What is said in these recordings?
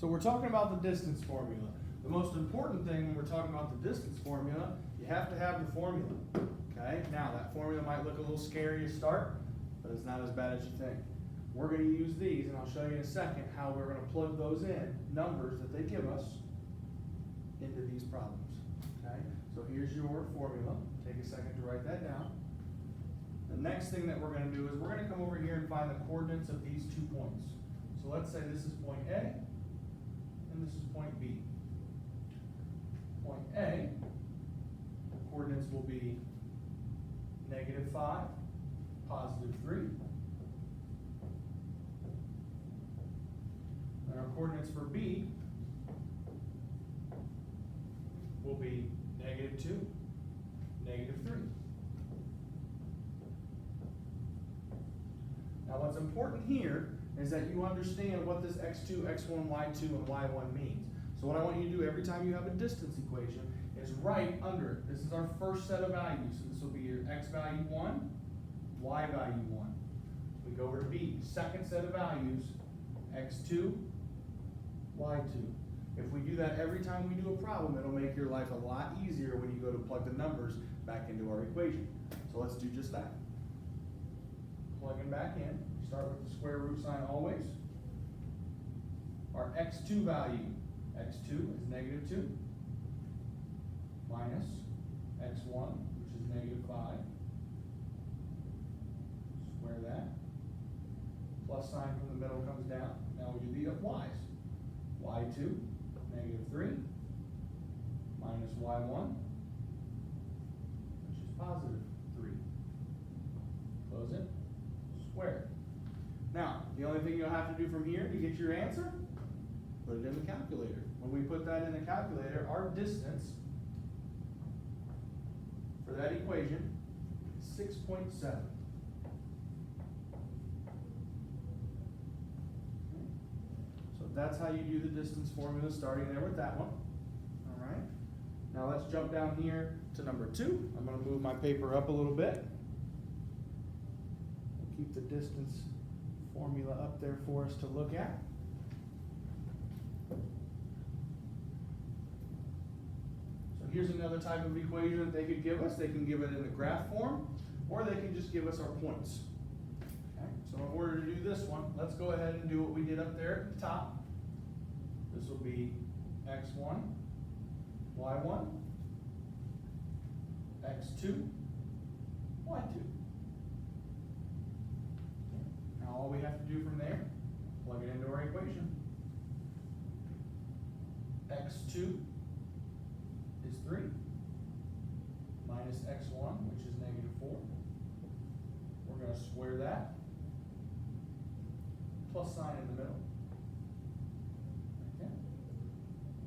So we're talking about the distance formula. The most important thing when we're talking about the distance formula, you have to have the formula, okay? Now, that formula might look a little scary to start, but it's not as bad as you think. We're gonna use these, and I'll show you in a second how we're gonna plug those in, numbers that they give us, into these problems, okay? So here's your formula. Take a second to write that down. The next thing that we're gonna do is we're gonna come over here and find the coordinates of these 2 points. So let's say this is point A, and this is point B. Point A, the coordinates will be -5, +3. And our coordinates for B will be -2, -3. Now what's important here is that you understand what this x2, x1, y2, and y1 means. So what I want you to do every time you have a distance equation is write under it. This is our first set of values. So this will be your x value 1, y value 1. We go over to B, second set of values, x2, y2. If we do that every time we do a problem, it'll make your life a lot easier when you go to plug the numbers back into our equation. So let's do just that. Plugging back in, start with the square root sign always. Our x2 value, x2 is -2, minus x1, which is -5. Square that. Plus sign from the middle comes down. Now we do the y's. y2, -3, minus y1, which is +3. Close it, square. Now, the only thing you'll have to do from here to get your answer, put it in the calculator. When we put that in the calculator, our distance for that equation is 6.7. So that's how you do the distance formula, starting there with that one. All right. Now let's jump down here to number 2. I'm going to move my paper up a little bit. We'll keep the distance formula up there for us to look at. So here's another type of equation that they could give us. They can give it in the graph form, or they can just give us our points. Okay, so in order to do this one, let's go ahead and do what we did up there at the top. This will be x1, y1, x2, y2. Now all we have to do from there, plug it into our equation. x2 is 3, minus x1, which is -4. We're going to square that, plus sign in the middle. Okay.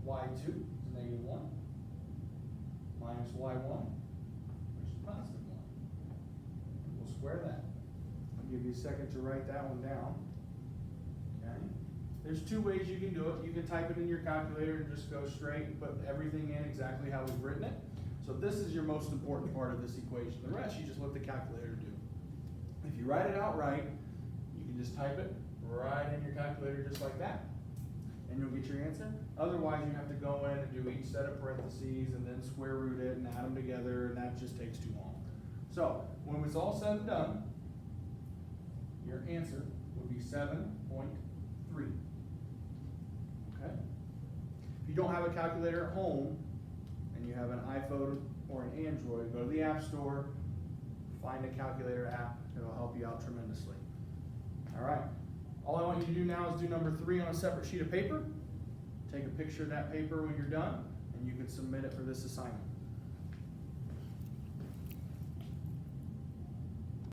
y2 is -1, minus y1, which is +1. We'll square that. I'll give you a second to write that one down. Okay. There's 2 ways you can do it. You can type it in your calculator and just go straight and put everything in exactly how we've written it. So this is your most important part of this equation. The rest you just let the calculator do. If you write it out right, you can just type it right in your calculator just like that, and you'll get your answer. Otherwise, you have to go in and do each set of parentheses and then square root it and add them together, and that just takes too long. So when it's all said and done, your answer would be 7.3. Okay? If you don't have a calculator at home and you have an iPhone or an Android, go to the App Store, find a calculator app. It'll help you out tremendously. All right. All I want you to do now is do number 3 on a separate sheet of paper. Take a picture of that paper when you're done, and you can submit it for this assignment.